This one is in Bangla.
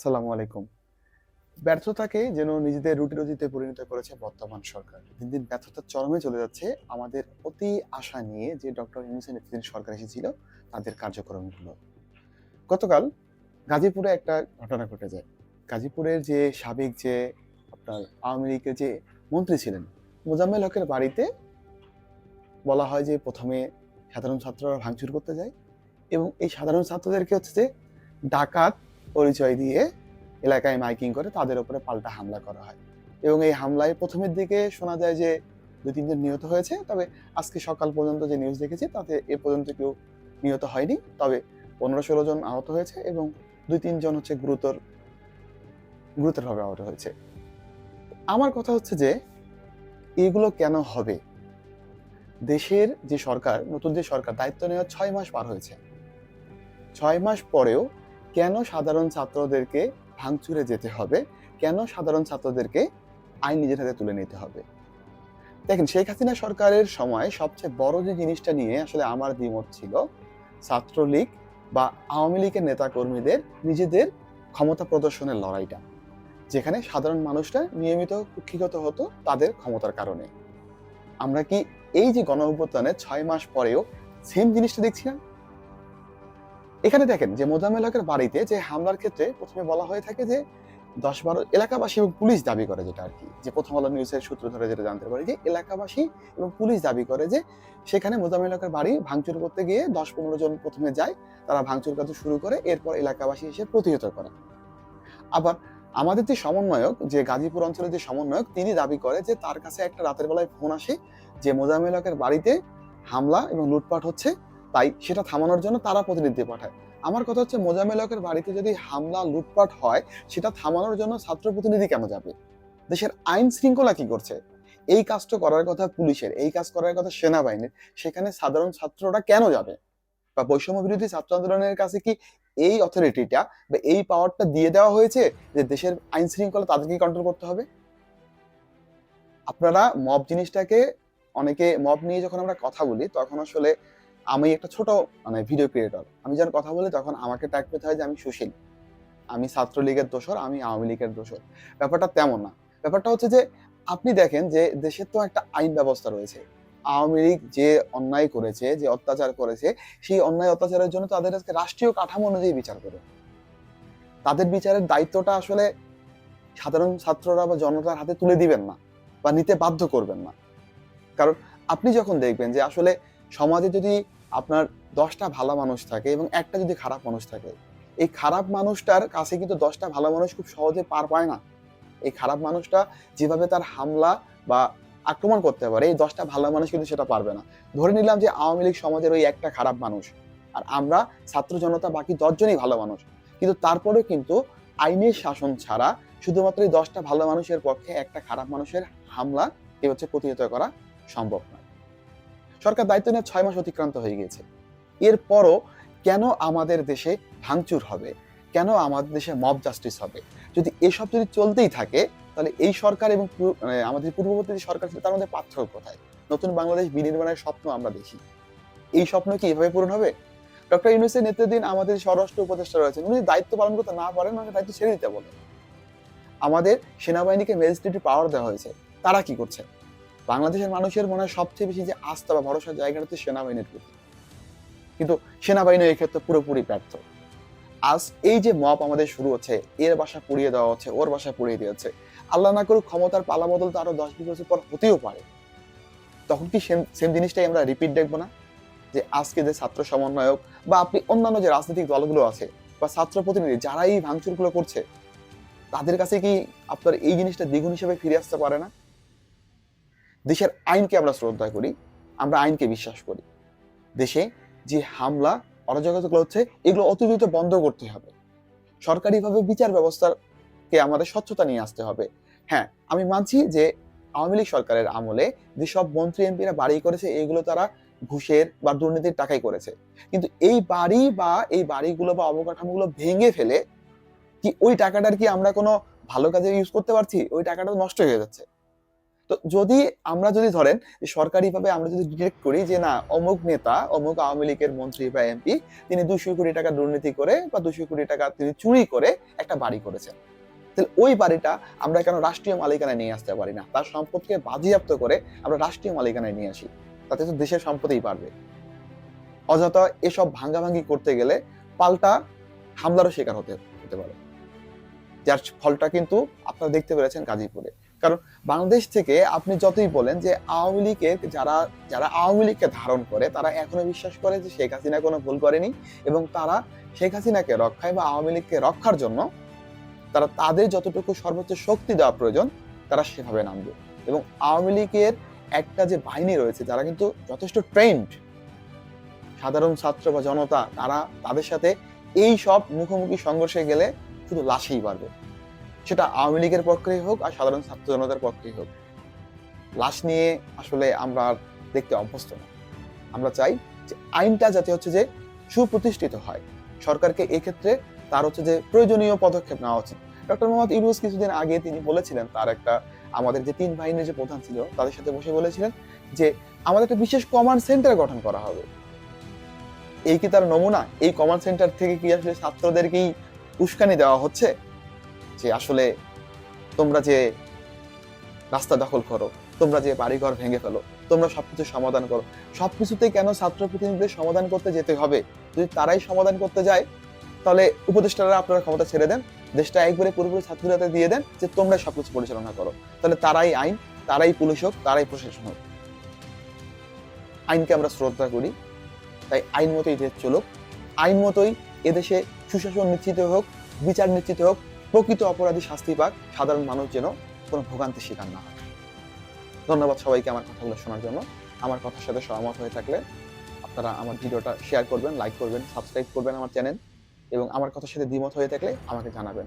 আসসালামু আলাইকুম। ব্যর্থতাকে যেন নিজেদের রুটি-রুজিতে পরিণত করেছে বর্তমান সরকার। দিন, দিন ব্যর্থতার চরমে চলে যাচ্ছে আমাদের অতি আশা নিয়ে যে ডক্টর ইউনূসের নেতৃত্বাধীন সরকার এসেছিল তাদের কার্যক্রমগুলো। গতকাল গাজীপুরে একটা ঘটনা ঘটে যায়। গাজীপুরের যে সাবেক যে আপনার আওয়ামী লীগের যে মন্ত্রী ছিলেন, মোজাম্মেল হকের বাড়িতে বলা হয় যে ১ম এ সাধারণ ছাত্ররা ভাঙচুর করতে যায় এবং এই সাধারণ ছাত্রদেরকে হচ্ছে যে ডাকাত পরিচয় দিয়ে এলাকায় মাইকিং করে তাদের উপরে পাল্টা হামলা করা হয় এবং এই হামলায় প্রথমের দিকে শোনা যায় যে ২-৩ জন নিহত হয়েছে। তবে আজকে সকাল পর্যন্ত যে নিউজ দেখেছি তাতে এ পর্যন্ত কেউ নিহত হয়নি। তবে ১৫-১৬ জন আহত হয়েছে এবং ২-৩ জন হচ্ছে গুরুতরভাবে আহত হয়েছে। আমার কথা হচ্ছে যে এগুলো কেন হবে? দেশের যে সরকার, নতুন যে সরকার দায়িত্ব নেওয়ার ৬ মাস পার হয়েছে। ৬ মাস পরেও কেন সাধারণ ছাত্রদেরকে ভাঙচুরে যেতে হবে? কেন সাধারণ ছাত্রদেরকে আইন নিজের হাতে তুলে নিতে হবে? দেখেন, শেখ হাসিনা সরকারের সময় সবচেয়ে বড় যে জিনিসটা নিয়ে আসলে আমার দ্বিমত ছিল, ছাত্রলীগ বা আওয়ামী লীগের নেতাকর্মীদের নিজেদের ক্ষমতা প্রদর্শনের লড়াইটা। যেখানে সাধারণ মানুষরা নিয়মিত কুক্ষিগত হতো তাদের ক্ষমতার কারণে। আমরা কি এই যে গণঅভ্যুত্থানের ৬ মাস পরেও সেম জিনিসটা দেখছি না? এখানে দেখেন যে মোজাম্মেল হকের বাড়িতে যে হামলার ক্ষেত্রে ১ম এ বলা হয়ে থাকে যে ১০-১২ এলাকাবাসী এবং পুলিশ দাবি করে যেটা আরকি। যে ১ম আলো নিউজের সূত্র ধরে যেটা জানতে পারি যে এলাকাবাসী এবং পুলিশ দাবি করে যে সেখানে মোজাম্মেল হকের বাড়ি ভাঙচুর করতে গিয়ে ১০-১৫ জন ১ম এ যায়। তারা ভাঙচুর কাজ শুরু করে। এরপর এলাকাবাসী এসে প্রতিহত করে। আবার আমাদের যে সমন্বয়ক, যে গাজীপুর অঞ্চলের যে সমন্বয়ক তিনি দাবি করে যে তার কাছে একটা রাতের বেলায় ফোন আসে যে মোজাম্মেল হকের বাড়িতে হামলা এবং লুটপাট হচ্ছে। তাই সেটা থামানোর জন্য তারা প্রতিনিধি পাঠায়। আমার কথা হচ্ছে মোজাম্মেল হকের বাড়িতে যদি হামলা লুটপাট হয় সেটা থামানোর জন্য ছাত্র প্রতিনিধি কেন যাবে? দেশের আইন শৃঙ্খলা কি করছে? এই কাজটা করার কথা পুলিশের, এই কাজ করার কথা সেনাবাহিনীর। সেখানে সাধারণ ছাত্ররা কেন যাবে? বা বৈষম্য বিরোধী ছাত্র আন্দোলনের কাছে কি এই অথরিটিটা বা এই পাওয়ারটা দিয়ে দেওয়া হয়েছে যে দেশের আইন শৃঙ্খলা তাদেরকেই কন্ট্রোল করতে হবে? আপনারা মব জিনিসটাকে অনেকে মব নিয়ে যখন আমরা কথা বলি তখন আসলে আমি একটা ছোট ভিডিও ক্রিয়েটর। আমি যখন কথা বলি তখন আমাকে ট্যাগ পেতে হয় যে আমি সুশীল। আমি ছাত্রলীগের দোসর, আমি আওয়ামী লীগের দোসর। ব্যাপারটা তেমন না। ব্যাপারটা হচ্ছে যে আপনি দেখেন যে দেশের তো একটা আইন ব্যবস্থা রয়েছে। আওয়ামী লীগ যে অন্যায় করেছে, যে অত্যাচার করেছে, সেই অন্যায় অত্যাচারের জন্য তাদের আজকে রাষ্ট্রীয় কাঠামো অনুযায়ী বিচার করে। তাদের বিচারের দায়িত্বটা আসলে সাধারণ ছাত্ররা বা জনতার হাতে তুলে দিবেন না বা নিতে বাধ্য করবেন না। কারণ আপনি যখন দেখবেন যে আসলে সমাজে যদি আপনার ১০ টা ভালো মানুষ থাকে এবং একটা যদি খারাপ মানুষ থাকে, এই খারাপ মানুষটার কাছে কিন্তু ১০ টা ভালো মানুষ খুব সহজে পার পায় না। এই খারাপ মানুষটা যেভাবে তার হামলা বা আক্রমণ করতে পারে, এই ১০ টা ভালো মানুষ কিন্তু সেটা পারবে না। ধরে নিলাম যে আওয়ামী লীগ সমাজের ওই একটা খারাপ মানুষ। আর আমরা ছাত্র জনতা বাকি ১০ জনই ভালো মানুষ। কিন্তু তারপরেও কিন্তু আইনের শাসন ছাড়া শুধুমাত্র এই ১০ টা ভালো মানুষের পক্ষে একটা খারাপ মানুষের হামলা প্রতিহত করা সম্ভব নয়। সরকার দায়িত্ব নেওয়ার ৬ মাস অতিক্রান্ত হয়ে গিয়েছে। এরপরও কেন আমাদের দেশে ভাঙচুর হবে? কেন আমাদের দেশে মব জাস্টিস হবে? এসব যদি চলতেই থাকে তাহলে এই সরকার এবং আমাদের পূর্ববর্তী যে সরকার ছিল তার মধ্যে পার্থক্য কোথায়? নতুন বাংলাদেশ বিনির্মাণের স্বপ্ন আমরা দেখি। এই স্বপ্ন কি এভাবে পূরণ হবে? ডক্টর ইউনূসের নেতৃত্বাধীন আমাদের স্বরাষ্ট্র উপদেষ্টা রয়েছেন। উনি দায়িত্ব পালন করতে না পারেন, ওনাকে দায়িত্ব ছেড়ে দিতে বলেন। আমাদের সেনাবাহিনীকে ম্যাজিস্ট্রেটি পাওয়ার দেওয়া হয়েছে। তারা কি করছে? বাংলাদেশের মানুষের মনে হয় সবচেয়ে বেশি যে আস্থা বা ভরসার জায়গাটা হচ্ছে সেনাবাহিনীর প্রতি। কিন্তু সেনাবাহিনী এই ক্ষেত্রে পুরোপুরি ব্যর্থ। আজ এই যে মব আমাদের শুরু হচ্ছে, এর বাসা পুড়িয়ে দেওয়া হচ্ছে, ওর বাসা পুড়িয়ে দেওয়া হচ্ছে। আল্লাহ না করুক ক্ষমতার পালাবদল তো আরো ১০-২০ বছর পর হতেও পারে। তখন কি সেম সেম জিনিসটাই আমরা রিপিট দেখব না? যে আজকে যে ছাত্র সমন্বয়ক বা আপনি অন্যান্য যে রাজনৈতিক দলগুলো আছে বা ছাত্র প্রতিনিধি যারা এই ভাঙচুরগুলো করছে, তাদের কাছে কি আপনার এই জিনিসটা দ্বিগুণ হিসেবে ফিরে আসতে পারে না? দেশের আইনকে আমরা শ্রদ্ধা করি, আমরা আইনকে বিশ্বাস করি। দেশে যে হামলা, অরাজকতাগুলো হচ্ছে এগুলো অতি দ্রুত বন্ধ করতে হবে। সরকারিভাবে বিচার ব্যবস্থাকে আমাদের স্বচ্ছতা নিয়ে আসতে হবে। হ্যাঁ, আমি মানছি যে আওয়ামী লীগ সরকারের আমলে যেসব মন্ত্রী এমপিরা বাড়ি করেছে এগুলো তারা ঘুষের বা দুর্নীতির টাকায় করেছে। কিন্তু এই বাড়ি বা এই বাড়িগুলো বা অবকাঠামোগুলো ভেঙে ফেলে কি ওই টাকাটার কি আমরা কোনো ভালো কাজে ইউজ করতে পারছি? ওই টাকাটা তো নষ্ট হয়ে যাচ্ছে। তো আমরা যদি ধরেন যে সরকারিভাবে আমরা যদি ডিটেক্ট করি যে না অমুক নেতা, অমুক আওয়ামী লীগের মন্ত্রী বা এমপি তিনি ২০০ কোটি টাকা দুর্নীতি করে বা ২০০ কোটি টাকা তিনি চুরি করে একটা বাড়ি করেছেন। তাহলে ওই বাড়িটা আমরা কেন রাষ্ট্রীয় মালিকানায় নিয়ে আসতে পারি না? তার সম্পদকে বাজেয়াপ্ত করে আমরা রাষ্ট্রীয় মালিকানায় নিয়ে আসি। তাতে তো দেশের সম্পদেই বাড়বে। অযথা এসব ভাঙ্গাভাঙ্গি করতে গেলে পাল্টা হামলারও শিকার হতে পারে। যার ফলটা কিন্তু আপনারা দেখতে পেরেছেন গাজীপুরে। কারণ বাংলাদেশ থেকে আপনি যতই বলেন যে আওয়ামী লীগের যারা আওয়ামী লীগকে ধারণ করে তারা এখনো বিশ্বাস করে যে শেখ হাসিনা কোনো ভুল করেনি এবং তারা শেখ হাসিনাকে রক্ষায় বা আওয়ামী লীগকে রক্ষার জন্য তারা তাদের যতটুকু সর্বোচ্চ শক্তি দেওয়া প্রয়োজন তারা সেভাবে নামবে। এবং আওয়ামী লীগের একটা যে বাহিনী রয়েছে যারা কিন্তু যথেষ্ট ট্রেন্ড, সাধারণ ছাত্র বা জনতা তাদের সাথে এই সব মুখোমুখি সংঘর্ষে গেলে শুধু লাশেই বাড়বে। সেটা আওয়ামী লীগের পক্ষেই হোক আর সাধারণ ছাত্র জনতার পক্ষেই হোক। লাশ নিয়ে আসলে আমরা আর দেখতে অভ্যস্ত না। আমরা চাই যে আইনটা যাতে যে সুপ্রতিষ্ঠিত হয়। সরকারকে এক্ষেত্রে তার যে প্রয়োজনীয় পদক্ষেপ নেওয়া উচিত। ডক্টর মোহাম্মদ ইউনূস কিছুদিন আগে তিনি বলেছিলেন আমাদের যে ৩ বাহিনীর যে প্রধান ছিল তাদের সাথে বসে বলেছিলেন যে আমাদের একটা বিশেষ কমান্ড সেন্টার গঠন করা হবে। এই কি তার নমুনা? এই কমান্ড সেন্টার থেকে কি আসলে ছাত্রদেরকেই উস্কানি দেওয়া হচ্ছে যে আসলে তোমরা যে রাস্তা দখল করো, তোমরা যে বাড়িঘর ভেঙে ফেলো, তোমরা সবকিছু সমাধান করো। সবকিছুতেই কেন ছাত্র প্রতিনিধিদের সমাধান করতে যেতে হবে? যদি তারাই সমাধান করতে যায় তাহলে উপদেষ্টারা আপনারা ক্ষমতা ছেড়ে দেন, দেশটা একবারে পুরোপুরি ছাত্রদের হাতে দিয়ে দেন যে তোমরাই সবকিছু পরিচালনা করো। তাহলে তারাই আইন, তারাই পুলিশ হোক, তারাই প্রশাসন হোক। আইনকে আমরা শ্রদ্ধা করি, তাই আইন মতোই দেশ চলুক, আইন মতোই এদেশে সুশাসন নিশ্চিত হোক, বিচার নিশ্চিত হোক, প্রকৃত অপরাধী শাস্তি পাক, সাধারণ মানুষ যেন কোনো ভোগান্তির শিকার না হয়। ধন্যবাদ সবাইকে আমার কথাগুলো শোনার জন্য। আমার কথার সাথে সহমত হয়ে থাকলে আপনারা আমার ভিডিওটা শেয়ার করবেন, লাইক করবেন, সাবস্ক্রাইব করবেন আমার চ্যানেল এবং আমার কথার সাথে দ্বিমত হয়ে থাকলে আমাকে জানাবেন।